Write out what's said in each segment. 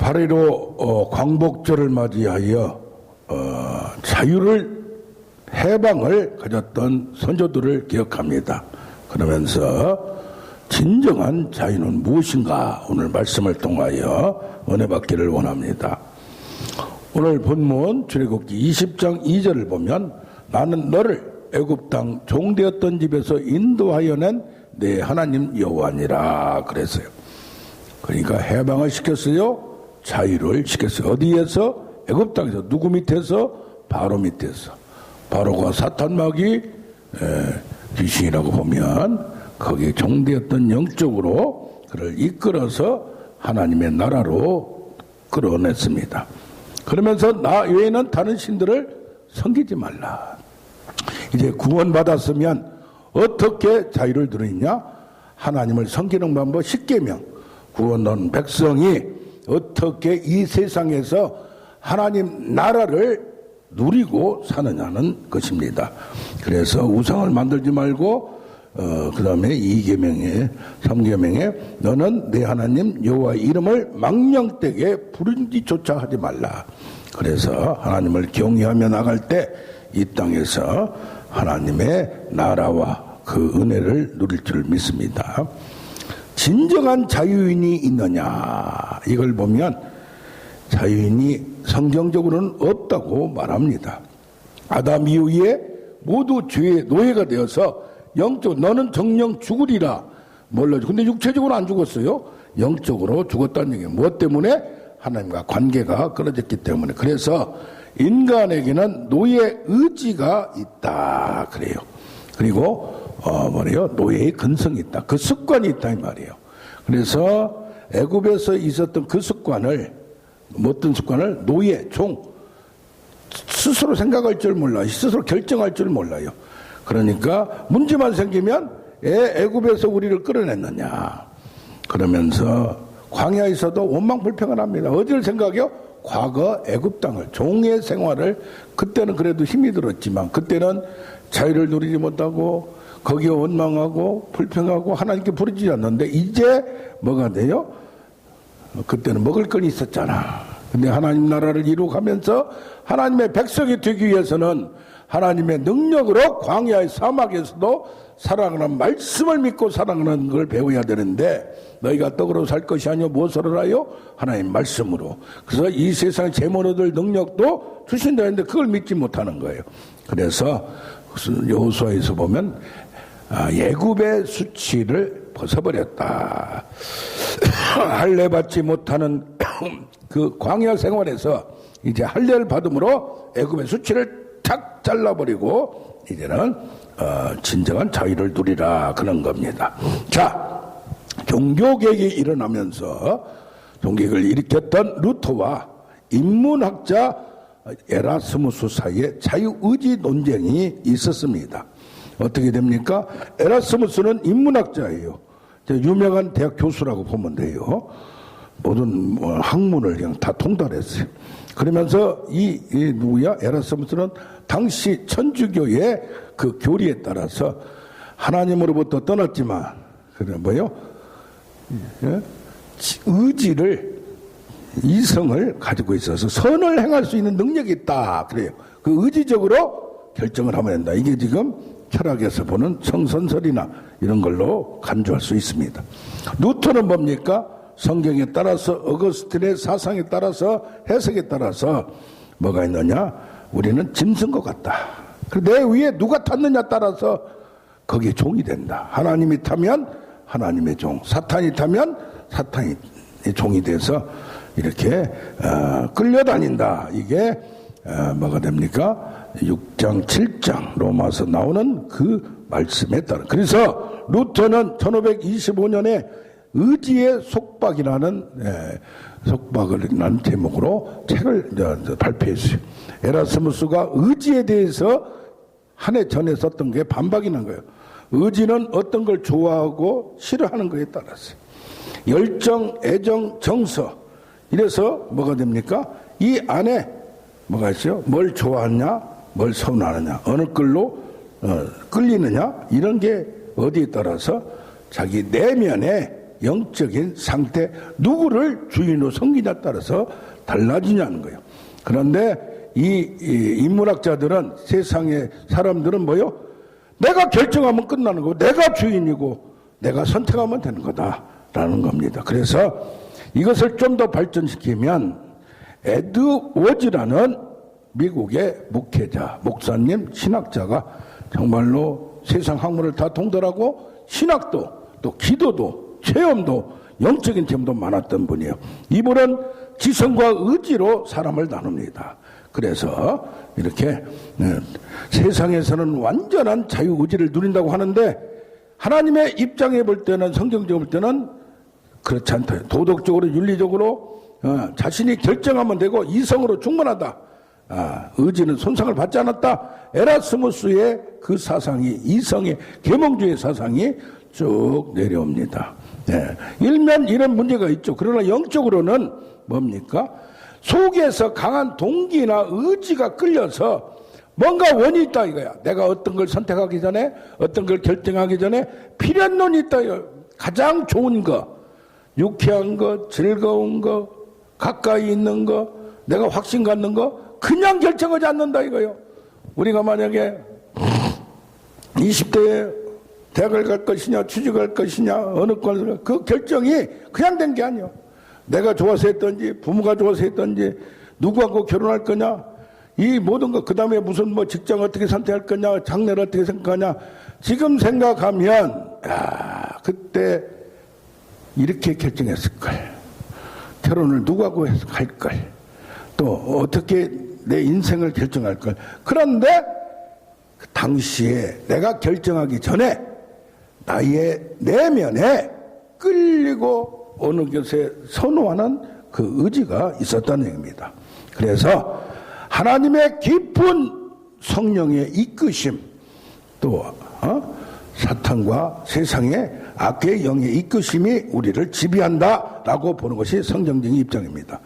8.15 광복절을 맞이하여 자유를 해방을 가졌던 선조들을 기억합니다. 그러면서 진정한 자유는 무엇인가 오늘 말씀을 통하여 은혜 받기를 원합니다. 오늘 본문 출애굽기 20장 2절을 보면 나는 너를 애굽 땅 종되었던 집에서 인도하여 낸 내 하나님 여호와니라 그랬어요. 그러니까 해방을 시켰어요. 자유를 시켰어요. 어디에서? 애굽 땅에서. 누구 밑에서? 바로 밑에서. 바로가 사탄마귀 귀신이라고 보면 거기에 종되었던 영적으로 그를 이끌어서 하나님의 나라로 끌어냈습니다. 그러면서 나 외에는 다른 신들을 섬기지 말라. 이제 구원받았으면 어떻게 자유를 누리냐? 하나님을 섬기는 방법 10계명. 구원받은 백성이 어떻게 이 세상에서 하나님 나라를 누리고 사느냐는 것입니다. 그래서 우상을 만들지 말고 그 다음에 2계명에 3계명에 너는 내 하나님 여호와의 이름을 망령되게 부른지조차 하지 말라. 그래서 하나님을 경외하며 나갈 때 이 땅에서 하나님의 나라와 그 은혜를 누릴 줄 믿습니다. 진정한 자유인이 있느냐? 이걸 보면 자유인이 성경적으로는 없다고 말합니다. 아담 이후에 모두 죄의 노예가 되어서 영적 너는 정령 죽으리라. 몰라죠. 근데 육체적으로 안 죽었어요. 영적으로 죽었다는 얘기예요. 무엇 때문에? 하나님과 관계가 끊어졌기 때문에. 그래서 인간에게는 노예 의지가 있다 그래요. 그리고 뭐래요? 노예의 근성이 있다. 그 습관이 있다 이 말이에요. 그래서 애굽에서 있었던 그 습관을 어떤 습관을 노예, 종 스스로 생각할 줄 몰라요. 스스로 결정할 줄 몰라요. 그러니까 문제만 생기면 애굽에서 우리를 끌어냈느냐. 그러면서 광야에서도 원망불평을 합니다. 어디를 생각해요? 과거 애굽 땅을 종의 생활을 그때는 그래도 힘이 들었지만 그때는 자유를 누리지 못하고 거기에 원망하고 불평하고 하나님께 부르지 않는데 이제 뭐가 돼요? 그때는 먹을 건 있었잖아. 근데 하나님 나라를 이루어가면서 하나님의 백성이 되기 위해서는 하나님의 능력으로 광야의 사막에서도 사랑하는 말씀을 믿고 사랑하는 걸 배워야 되는데 너희가 떡으로 살 것이 아니요 무엇으로 하여? 하나님 말씀으로. 그래서 이 세상의 재물 얻을 능력도 주신다 했는데 그걸 믿지 못하는 거예요. 그래서 여호수아에서 보면 애굽의 수치를 벗어버렸다. 할례 받지 못하는 그 광야 생활에서 이제 할례를 받음으로 애굽의 수치를 탁 잘라버리고 이제는 진정한 자유를 누리라 그런 겁니다. 자, 종교개혁이 일어나면서 종교개혁을 일으켰던 루터와 인문학자 에라스무스 사이에 자유의지 논쟁이 있었습니다. 어떻게 됩니까? 에라스무스는 인문학자예요. 유명한 대학 교수라고 보면 돼요. 모든 학문을 그냥 다 통달했어요. 그러면서 이 누구야? 에라스무스는 당시 천주교의 그 교리에 따라서 하나님으로부터 떠났지만 그래 뭐요? 의지를 이성을 가지고 있어서 선을 행할 수 있는 능력이 있다 그래요. 그 의지적으로 결정을 하면 된다. 이게 지금 철학에서 보는 성선설이나 이런 걸로 간주할 수 있습니다. 루터는 뭡니까? 성경에 따라서 어거스틴의 사상에 따라서 해석에 따라서 뭐가 있느냐? 우리는 짐승 것 같다. 내 위에 누가 탔느냐 따라서 거기에 종이 된다. 하나님이 타면 하나님의 종, 사탄이 타면 사탄의 종이 돼서 이렇게 끌려다닌다. 이게 뭐가 됩니까? 6장 7장 로마서 나오는 그 말씀에 따라. 그래서 루터는 1525년에 의지의 속박이라는 속박이라는 제목으로 책을 발표했어요. 에라스무스가 의지에 대해서 한 해 전에 썼던 게 반박이 난 거예요. 의지는 어떤 걸 좋아하고 싫어하는 거에 따라서 열정, 애정, 정서 이래서 뭐가 됩니까? 이 안에 뭐가 있어요? 뭘 좋아하느냐, 뭘 선호하느냐, 어느 끌로 끌리느냐 이런 게 어디에 따라서 자기 내면에 영적인 상태, 누구를 주인으로 섬기냐에 따라서 달라지냐는 거예요. 그런데 이 인문학자들은, 세상의 사람들은 뭐요? 내가 결정하면 끝나는 거고, 내가 주인이고 내가 선택하면 되는 거다라는 겁니다. 그래서 이것을 좀 더 발전시키면 에드워즈라는 미국의 목회자, 목사님, 신학자가 정말로 세상 학문을 다 통달하고 신학도 또 기도도 체험도 영적인 체험도 많았던 분이에요. 이분은 지성과 의지로 사람을 나눕니다. 그래서 이렇게 세상에서는 완전한 자유의지를 누린다고 하는데 하나님의 입장에 볼 때는, 성경적으로 볼 때는 그렇지 않다. 도덕적으로 윤리적으로 자신이 결정하면 되고 이성으로 충분하다. 의지는 손상을 받지 않았다. 에라스무스의 그 사상이, 이성의 계몽주의 사상이 쭉 내려옵니다. 네. 일면 이런 문제가 있죠. 그러나 영적으로는 뭡니까? 속에서 강한 동기나 의지가 끌려서 뭔가 원이 있다 이거야. 내가 어떤 걸 선택하기 전에, 어떤 걸 결정하기 전에 필연론이 있다 이거야. 가장 좋은 거, 유쾌한 거, 즐거운 거, 가까이 있는 거, 내가 확신 갖는 거 그냥 결정하지 않는다 이거요. 우리가 만약에 20대에 대학을 갈 것이냐, 취직할 것이냐, 어느 과를, 그 결정이 그냥 된 게 아니야. 내가 좋아서 했던지, 부모가 좋아서 했던지, 누구하고 결혼할 거냐, 이 모든 것, 그 다음에 무슨 뭐 직장 어떻게 선택할 거냐, 장래를 어떻게 생각하냐, 지금 생각하면, 그때 이렇게 결정했을걸. 결혼을 누구하고 할걸. 또 어떻게 내 인생을 결정할걸. 그런데 그 당시에 내가 결정하기 전에 나의 내면에 끌리고 어느 것에 선호하는 그 의지가 있었다는 얘기입니다. 그래서 하나님의 깊은 성령의 이끄심, 또 사탄과 세상의 악의 영의 이끄심이 우리를 지배한다라고 보는 것이 성경적인 입장입니다.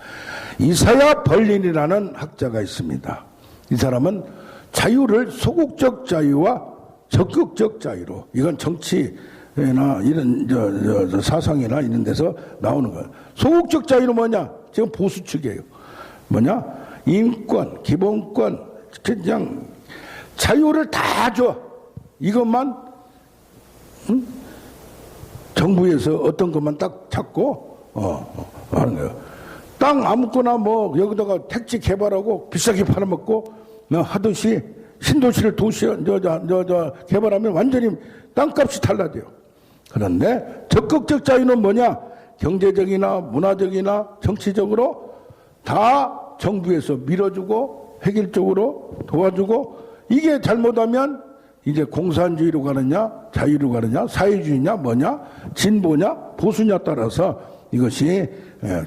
이사야 벌린이라는 학자가 있습니다. 이 사람은 자유를 소극적 자유와 적극적 자유로, 이건 정치나 이런 사상이나 이런 데서 나오는 거예요. 소극적 자유는 뭐냐? 지금 보수 측이에요. 뭐냐? 인권, 기본권, 그냥 자유를 다 줘. 이것만 정부에서 어떤 것만 딱 잡고 하는 거예요. 땅 아무거나 뭐 여기다가 택지 개발하고 비싸게 팔아먹고 하듯이 신도시를 개발하면 완전히 땅값이 달라져요. 그런데 적극적 자유는 뭐냐? 경제적이나 문화적이나 정치적으로 다 정부에서 밀어주고 획일적으로 도와주고, 이게 잘못하면 이제 공산주의로 가느냐, 자유로 가느냐, 사회주의냐, 뭐냐, 진보냐, 보수냐 따라서 이것이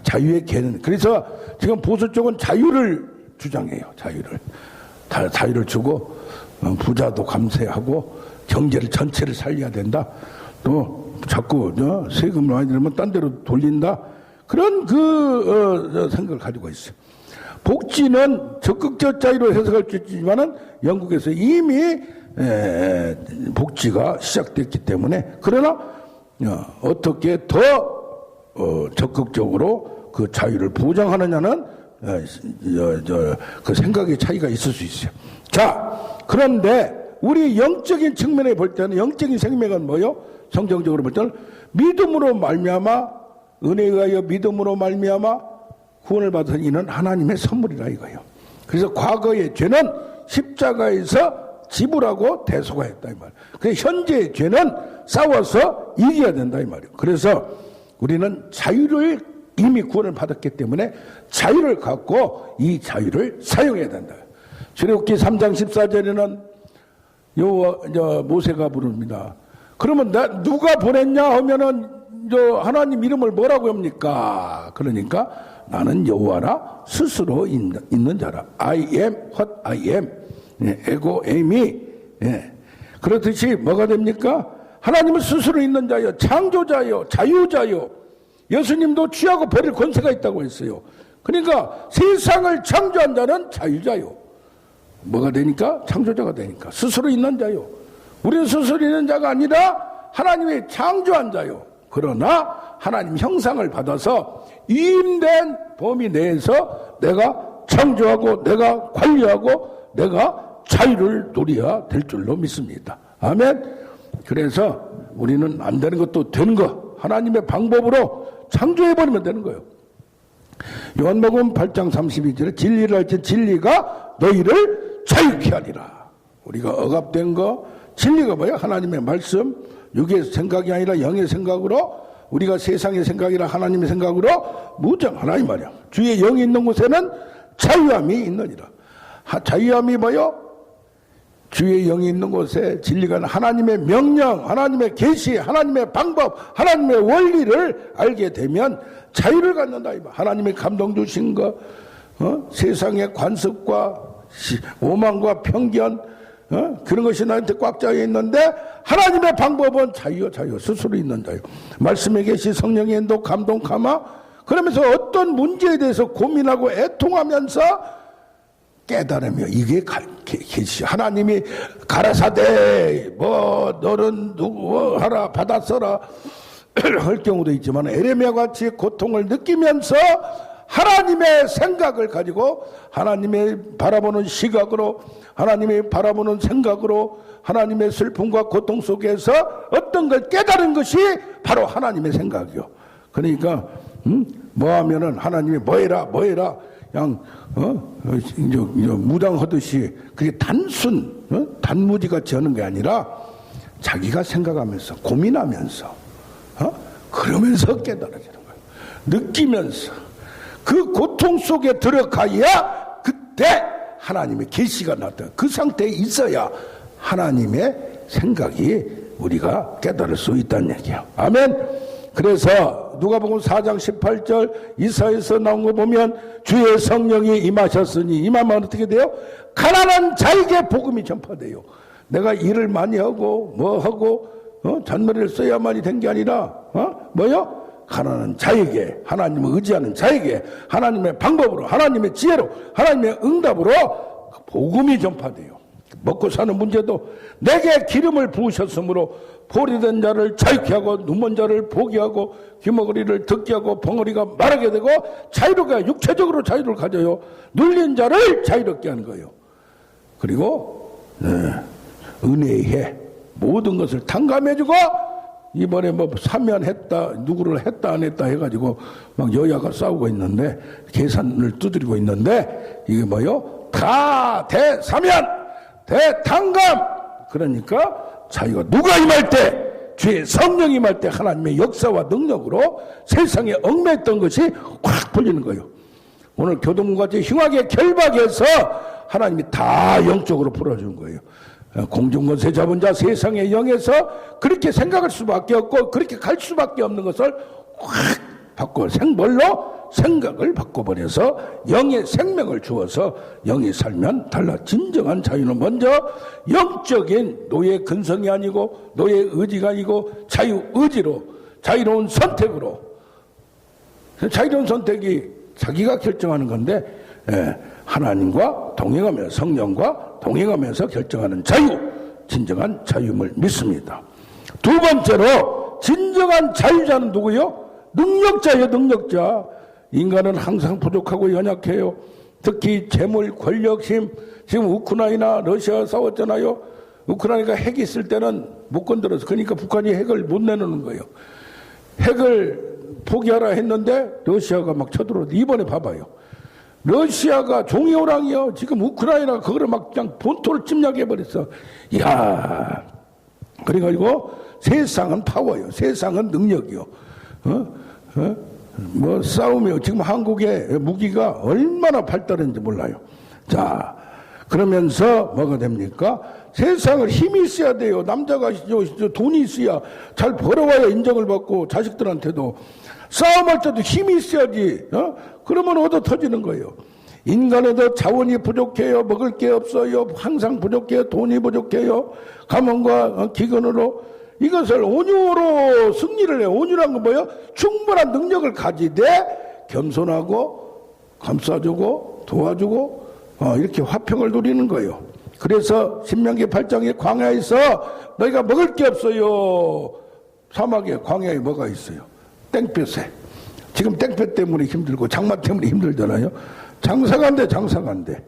자유의 개는. 그래서 지금 보수 쪽은 자유를 주장해요. 자유를 주고 부자도 감세하고 경제를 전체를 살려야 된다. 또 자꾸 세금을 많이 들으면 딴 데로 돌린다. 그런 생각을 가지고 있어요. 복지는 적극적 자유로 해석할 수 있지만은 영국에서 이미 복지가 시작됐기 때문에, 그러나 어떻게 더 적극적으로 그 자유를 보장하느냐는 그 생각의 차이가 있을 수 있어요. 자, 그런데 우리 영적인 측면에 볼 때는, 영적인 생명은 뭐요? 성경적으로 볼 때는 믿음으로 말미암아, 은혜에 의하여 믿음으로 말미암아 구원을 받은 이는 하나님의 선물이라 이거예요. 그래서 과거의 죄는 십자가에서 지불하고 대속하였다 이 말이에요. 그래서 현재의 죄는 싸워서 이겨야 된다 이 말이에요. 그래서 우리는 자유를 이미 구원을 받았기 때문에 자유를 갖고 이 자유를 사용해야 된다. 출애굽기 3장 14절에는 모세가 부릅니다. 그러면 누가 보냈냐 하면은 하나님 이름을 뭐라고 합니까? 그러니까 나는 여호와라, 스스로 있는 자라. I am what I am. 에고 에임이. 그렇듯이 뭐가 됩니까? 하나님은 스스로 있는 자요, 창조자요, 자유자요. 예수님도 취하고 버릴 권세가 있다고 했어요. 그러니까 세상을 창조한 자는 자유자요. 뭐가 되니까? 창조자가 되니까. 스스로 있는 자요. 우리는 스스로 있는 자가 아니라 하나님이 창조한 자요. 그러나 하나님 형상을 받아서 위임된 범위 내에서 내가 창조하고 내가 관리하고 내가 자유를 누려야 될 줄로 믿습니다. 아멘. 그래서 우리는 안 되는 것도 되는 거 하나님의 방법으로 창조해버리면 되는 거예요. 요한복음 8장 32절에 진리를 알지 진리가 너희를 자유케 하리라. 우리가 억압된 거 진리가 뭐야? 하나님의 말씀, 육의 생각이 아니라 영의 생각으로, 우리가 세상의 생각이라 하나님의 생각으로 무정하라 이 말이야. 주의 영이 있는 곳에는 자유함이 있느니라. 자유함이 뭐요? 주의 영이 있는 곳에 진리가 하나님의 명령, 하나님의 계시, 하나님의 방법, 하나님의 원리를 알게 되면 자유를 갖는다 이 말. 하나님의 감동 주신 거, 세상의 관습과 오만과 편견, 그런 것이 나한테 꽉 짜여 있는데 하나님의 방법은 자유 스스로 있는 자유. 말씀의 계시, 성령의 인도, 감동, 감화. 그러면서 어떤 문제에 대해서 고민하고 애통하면서 깨달으며 이게 계시. 하나님이 가라사대 너는 누구 하라 받아 써라 할 경우도 있지만 에레미야 같이 고통을 느끼면서 하나님의 생각을 가지고 하나님의 바라보는 시각으로 하나님의 바라보는 생각으로 하나님의 슬픔과 고통 속에서 어떤 걸 깨달은 것이 바로 하나님의 생각이요. 그러니까 뭐 하면은 하나님이 뭐해라 그냥 무당하듯이 그게 단무지같이 하는 게 아니라 자기가 생각하면서 고민하면서 그러면서 깨달아지는 거예요. 느끼면서 그 고통 속에 들어가야 그때 하나님의 계시가 나타나. 그 상태에 있어야 하나님의 생각이 우리가 깨달을 수 있다는 얘기야. 아멘. 그래서 누가복음 4장 18절 이사야에서 나온 거 보면 주의 성령이 임하셨으니 임하면 어떻게 돼요? 가난한 자에게 복음이 전파돼요. 내가 일을 많이 하고 뭐 하고 잔머리를 써야만이 된 게 아니라 뭐요? 가난한 자에게, 하나님을 의지하는 자에게 하나님의 방법으로, 하나님의 지혜로, 하나님의 응답으로 복음이 전파돼요. 먹고 사는 문제도 내게 기름을 부으셨으므로 포리된 자를 자유케 하고 눈먼 자를 보게 하고 귀머거리를 듣게 하고 벙어리가 말하게 되고 자유롭게 육체적으로 자유를 가져요. 눌린 자를 자유롭게 하는 거예요. 그리고 은혜의 해 모든 것을 탕감해주고 이번에 뭐 사면했다 누구를 했다 안 했다 해가지고 막 여야가 싸우고 있는데 계산을 두드리고 있는데 이게 뭐요? 다 대사면 대탕감. 그러니까 자기가 누가 임할 때 주의 성령이 임할 때 하나님의 역사와 능력으로 세상에 얽매였던 것이 확 풀리는 거예요. 오늘 교동문같이 흉하게 결박해서 하나님이 다 영적으로 풀어주는 거예요. 공중권세 잡은 자 세상의 영에서 그렇게 생각할 수밖에 없고 그렇게 갈 수밖에 없는 것을 확 바꿔 생벌로 생각을 바꿔버려서 영의 생명을 주어서 영이 살면 달라. 진정한 자유는 먼저 영적인 노예 근성이 아니고 노예 의지가 아니고 자유 의지로 자유로운 선택으로 자유로운 선택이 자기가 결정하는 건데 하나님과 동행하며 성령과 동행하면서 결정하는 자유, 진정한 자유임을 믿습니다. 두 번째로 진정한 자유자는 누구요? 능력자예요. 능력자. 인간은 항상 부족하고 연약해요. 특히 재물, 권력, 힘. 지금 우크라이나 러시아 싸웠잖아요. 우크라이나가 핵이 있을 때는 못 건드려서 그러니까 북한이 핵을 못 내놓는 거예요. 핵을 포기하라 했는데 러시아가 막 쳐들어오는데 이번에 봐봐요. 러시아가 종이호랑이요. 지금 우크라이나가 그거를 막 그냥 본토를 침략해버렸어. 이야. 그래가지고 세상은 파워요. 세상은 능력이요. 뭐 싸움이요. 지금 한국의 무기가 얼마나 발달했는지 몰라요. 자, 그러면서 뭐가 됩니까? 세상을 힘이 있어야 돼요. 남자가 돈이 있어야 잘 벌어와야 인정을 받고 자식들한테도 싸움할 때도 힘이 있어야지. 그러면 얻어 터지는 거예요. 인간에도 자원이 부족해요. 먹을 게 없어요. 항상 부족해요. 돈이 부족해요. 가문과 기근으로 이것을 온유로 승리를 해요. 온유란 건 뭐예요? 충분한 능력을 가지되 겸손하고 감싸주고 도와주고 이렇게 화평을 누리는 거예요. 그래서 신명기 8장의 광야에서 너희가 먹을 게 없어요. 사막에 광야에 뭐가 있어요? 땡볕에. 지금 땡볕 때문에 힘들고 장마 때문에 힘들잖아요. 장사가 안 돼, 장사가 안 돼.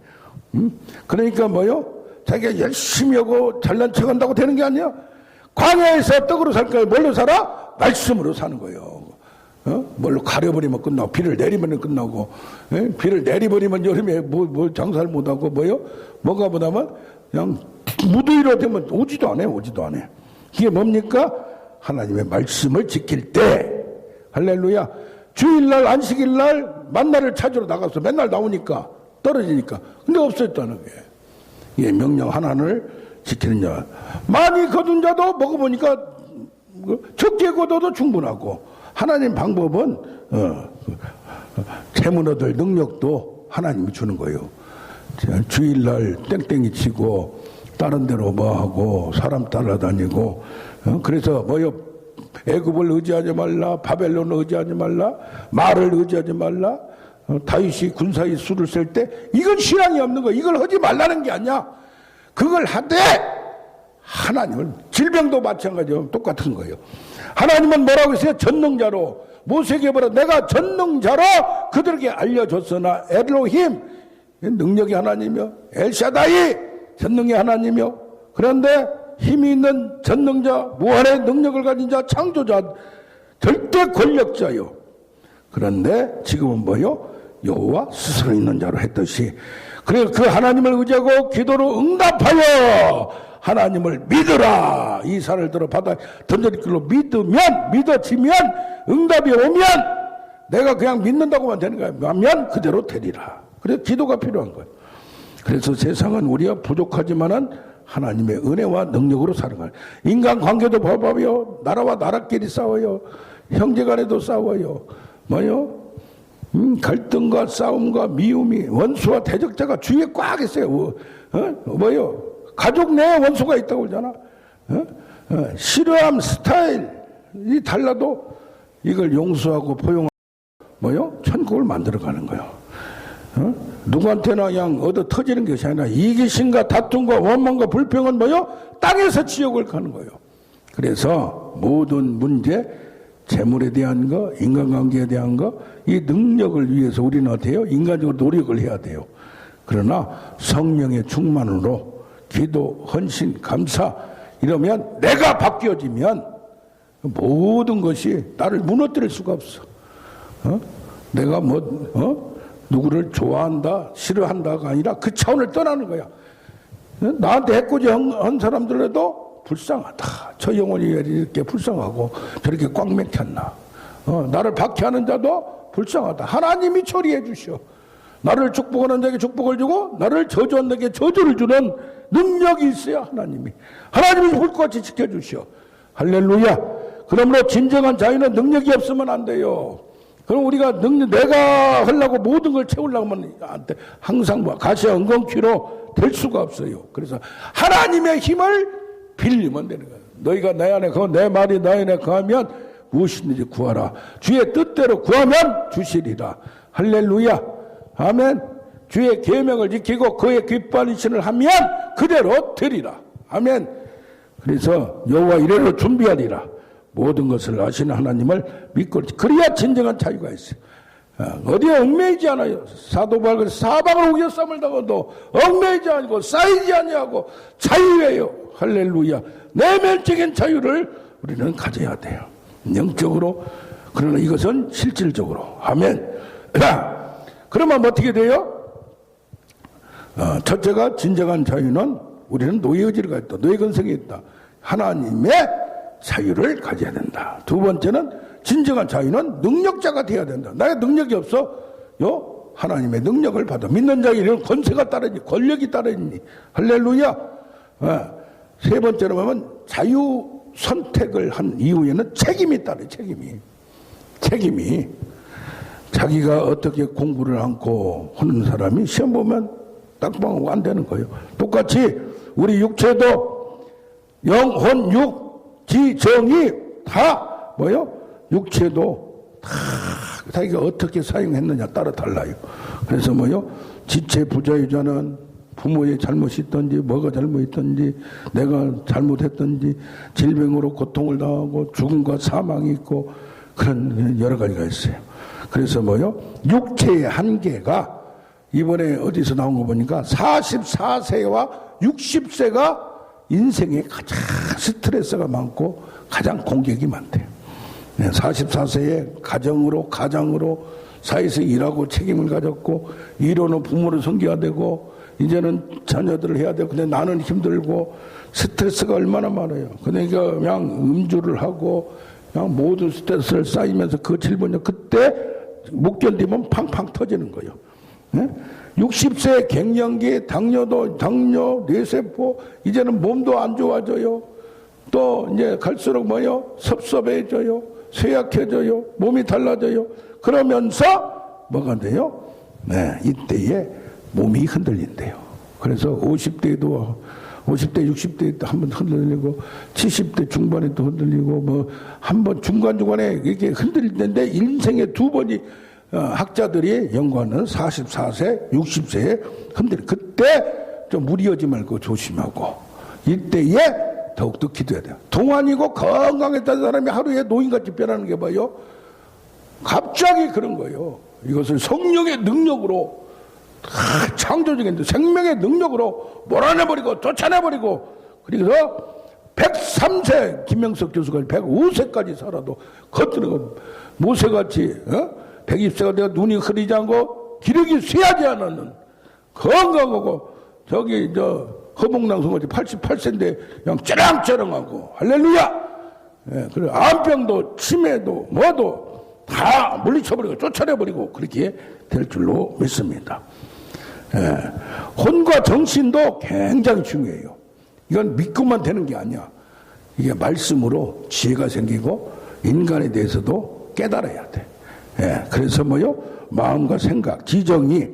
그러니까 뭐요? 자기가 열심히 하고 잘난 척 한다고 되는 게 아니야. 광야에서 떡으로 살까요? 뭘로 살아? 말씀으로 사는 거예요. 뭘로 가려버리면 끝나고, 비를 내리면 끝나고, 비를 내리버리면 여름에 뭐 장사를 못하고, 뭐요? 뭐가 보다면 그냥 무더위로 되면 오지도 않아요, 오지도 않아요. 이게 뭡니까? 하나님의 말씀을 지킬 때, 할렐루야. 주일날, 안식일날 만나를 찾으러 나가서 맨날 나오니까, 떨어지니까. 근데 없었다는 게. 이게 명령 하나를 지키는 자. 많이 거둔 자도 먹어보니까 적게 거둬도 충분하고, 하나님 방법은 재물 얻을 능력도 하나님이 주는 거예요. 주일날 땡땡이 치고 다른 데로 뭐하고 사람 따라다니고 그래서 뭐요? 애굽을 의지하지 말라, 바벨론을 의지하지 말라, 말을 의지하지 말라. 다윗이 군사의 수를 셀 때 이건 신앙이 없는 거, 이걸 하지 말라는 게 아니야. 그걸 하되 하나님은, 질병도 마찬가지로 똑같은 거예요. 하나님은 뭐라고 했어요? 전능자로. 모세에게 뭐라, 내가 전능자로 그들에게 알려줬으나 엘로힘, 능력이 하나님이요, 엘샤다이, 전능의 하나님이요. 그런데 힘이 있는 전능자, 무한의 능력을 가진 자, 창조자, 절대 권력자요. 그런데 지금은 뭐요? 여호와 스스로 있는 자로 했듯이, 그래 그 하나님을 의지하고 기도로 응답하여 하나님을 믿으라. 이 산을 들어 바다에 던져질 길로 믿어지면, 응답이 오면 내가 그냥 믿는다고만 되는 거야. 하면 그대로 되리라. 그래서 기도가 필요한 거예요. 그래서 세상은 우리가 부족하지만은 하나님의 은혜와 능력으로 사는 거예요. 인간관계도 봐봐요. 나라와 나라끼리 싸워요. 형제간에도 싸워요. 뭐요? 갈등과 싸움과 미움이, 원수와 대적자가 주위에 꽉 있어요. 뭐요? 가족 내에 원수가 있다고 그러잖아. 싫어함 스타일이 달라도 이걸 용서하고 포용하고 뭐요? 천국을 만들어가는 거예요. 누구한테나 그냥 얻어 터지는 것이 아니라 이기심과 다툼과 원망과 불평은 뭐요? 땅에서 지옥을 가는 거예요. 그래서 모든 문제, 재물에 대한 거, 인간관계에 대한 거, 이 능력을 위해서 우리는 어때요? 인간적으로 노력을 해야 돼요. 그러나 성령의 충만으로 기도, 헌신, 감사 이러면 내가 바뀌어지면 모든 것이 나를 무너뜨릴 수가 없어. 내가 누구를 좋아한다, 싫어한다가 아니라 그 차원을 떠나는 거야. 나한테 해코지 한 사람들에도 불쌍하다. 저 영혼이 이렇게 불쌍하고 저렇게 꽉 맥혔나. 나를 박해하는 자도 불쌍하다. 하나님이 처리해 주셔. 나를 축복하는 자에게 축복을 주고 나를 저주하는 자에게 저주를 주는 능력이 있어야 하나님이 불꽃같이 지켜주셔. 할렐루야. 그러므로 진정한 자유는 능력이 없으면 안 돼요. 그럼 우리가 내가 하려고 모든 걸 채우려고 하면 안 돼. 항상 가시와 엉겅퀴로 될 수가 없어요. 그래서 하나님의 힘을 빌리면 되는 거예요. 너희가 내 안에 거하고 내 말이 너희 안에 거하면 무엇이든지 구하라. 주의 뜻대로 구하면 주시리라. 할렐루야. 아멘. 주의 계명을 지키고 그의 기뻐하는 신을 하면 그대로 되리라. 아멘. 그래서 여호와 이래로 준비하리라. 모든 것을 아시는 하나님을 믿고, 그래야 진정한 자유가 있어요. 어디에 얽매이지 않아요. 사도 바울은 사방을 우겨쌈을 당해도 얽매이지 않고 쌓이지 아니하고 자유예요. 할렐루야. 내면적인 자유를 우리는 가져야 돼요. 영적으로. 그러나 이것은 실질적으로. 아멘. 그러면 어떻게 돼요? 첫째가 진정한 자유는 우리는 노예의지를 가졌다. 노예근성이 있다. 하나님의 자유를 가져야 된다. 두 번째는 진정한 자유는 능력자가 되어야 된다. 나의 능력이 없어? 하나님의 능력을 받아. 믿는 자에게 이런 권세가 따르니, 권력이 따르니. 할렐루야. 세 번째로 보면 자유 선택을 한 이후에는 책임이 따르요. 책임이. 자기가 어떻게 공부를 않고 하는 사람이 시험 보면 딱방하고 안 되는 거예요. 똑같이 우리 육체도 영혼, 지정이 다 뭐요? 육체도 다 자기가 어떻게 사용했느냐 따라 달라요. 그래서 뭐요? 지체 부자유자는 부모의 잘못이 있든지 뭐가 잘못있든지 내가 잘못했든지 질병으로 고통을 당하고 죽음과 사망이 있고 그런 여러 가지가 있어요. 그래서 육체의 한계가 이번에 어디서 나온 거 보니까 44세와 60세가 인생에 가장 스트레스가 많고 가장 공격이 많대요. 44세에 가장으로 사회에서 일하고 책임을 가졌고 이로는 부모를 섬겨야 되고 이제는 자녀들을 해야 되고 근데 나는 힘들고 스트레스가 얼마나 많아요. 그러니까 그냥 음주를 하고 그냥 모든 스트레스를 쌓이면서 그 질병이 그때 못 견디면 팡팡 터지는 거예요. 60세 갱년기 당뇨, 뇌세포 이제는 몸도 안 좋아져요. 또 이제 갈수록 섭섭해져요. 쇠약해져요. 몸이 달라져요. 그러면서 뭐가 돼요? 이때에 몸이 흔들린대요. 그래서 50대도 60대 때 한 번 흔들리고 70대 중반에 또 흔들리고 한 번 중간중간에 이렇게 흔들리는데 인생에 두 번이 학자들이 연구하는 44세, 60세에 흔들리 그때 좀 무리하지 말고 조심하고 이때에 더욱더 기도해야 돼요. 동안이고 건강했다는 사람이 하루에 노인같이 변하는 게 뭐예요? 갑자기 그런 거예요. 이것을 성령의 능력으로 창조적인 생명의 능력으로 몰아내버리고 쫓아내버리고 그래서 103세 김명석 교수가 105세까지 살아도 겉으로 모세같이 120세가 되어 눈이 흐리지 않고 기력이 쇠하지 않는 건강하고 저기 허봉낭성같이 88세인데 그냥 쩌렁쩌렁하고 할렐루야. 그리고 암병도 치매도 뭐도 다 물리쳐버리고 쫓아내버리고 그렇게 될 줄로 믿습니다. 혼과 정신도 굉장히 중요해요. 이건 믿고만 되는 게 아니야. 이게 말씀으로 지혜가 생기고 인간에 대해서도 깨달아야 돼. 그래서 마음과 생각, 지정이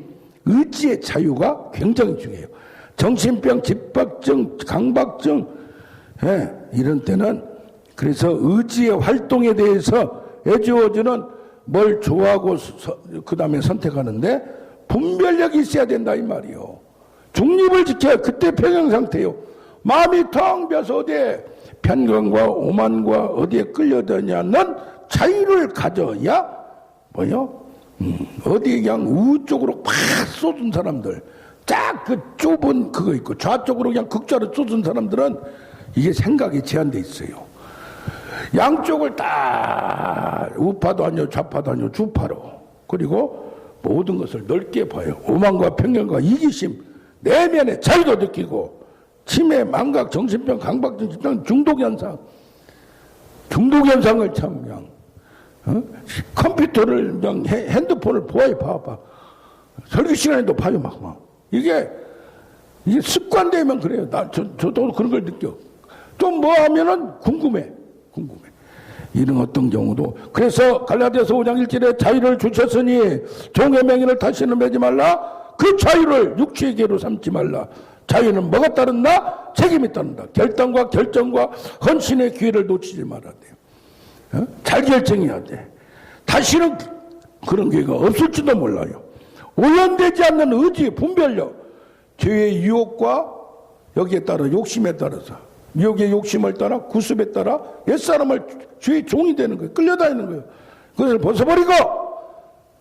의지의 자유가 굉장히 중요해요. 정신병, 집박증, 강박증 이런 때는 그래서 의지의 활동에 대해서 애주어주는 뭘 좋아하고 그 다음에 선택하는데 분별력이 있어야 된다 이 말이요. 중립을 지켜야 그때 평형 상태요. 마음이 텅 비어서 어디에 편견과 오만과 어디에 끌려드냐는 자유를 가져야 어디 그냥 우쪽으로 팍 쏟은 사람들 쫙 그 좁은 그거 있고 좌쪽으로 그냥 극좌로 쏟은 사람들은 이게 생각이 제한돼 있어요. 양쪽을 다 우파도 아니고 좌파도 아니고 주파로 그리고 모든 것을 넓게 봐요. 오만과 편견과 이기심 내면의 자유도 느끼고 치매, 망각, 정신병, 강박증, 집중, 중독현상을 참 그냥 컴퓨터를 그냥 핸드폰을 봐봐. 설교 시간에도 봐요 막. 이게 습관되면 그래요. 저도 그런 걸 느껴. 좀 뭐 하면은 궁금해. 이런 어떤 경우도 그래서 갈라디아서 5장 1절에 자유를 주셨으니 종의 맹인을 다시는 매지 말라. 그 자유를 육체의 계로 삼지 말라. 자유는 뭐가 따른다? 책임이 따른다. 결단과 결정과 헌신의 기회를 놓치지 말아야 돼요. 잘 결정해야 돼. 다시는 그런 기회가 없을지도 몰라요. 오염되지 않는 의지, 분별력, 죄의 유혹과 여기에 따라 욕심에 따라서 미혹의 욕심을 따라 구습에 따라 옛사람을 죄의 종이 되는 거예요. 끌려다니는 거예요. 그것을 벗어버리고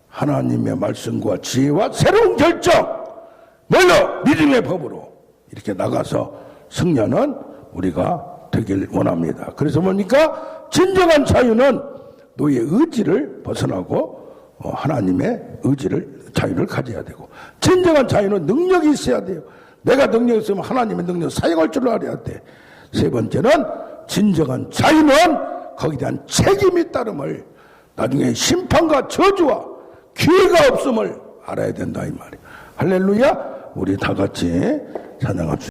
하나님의 말씀과 지혜와 새로운 결정 뭘로? 믿음의 법으로 이렇게 나가서 승려는 우리가 되길 원합니다. 그래서 뭡니까? 진정한 자유는 너의 의지를 벗어나고 하나님의 자유를 가져야 되고 진정한 자유는 능력이 있어야 돼요. 내가 능력이 있으면 하나님의 능력 사용할 줄 알아야 돼. 세 번째는 진정한 자유는 거기에 대한 책임이 따름을 나중에 심판과 저주와 기회가 없음을 알아야 된다 이 말이에요. 할렐루야. 우리 다 같이 찬양합시다.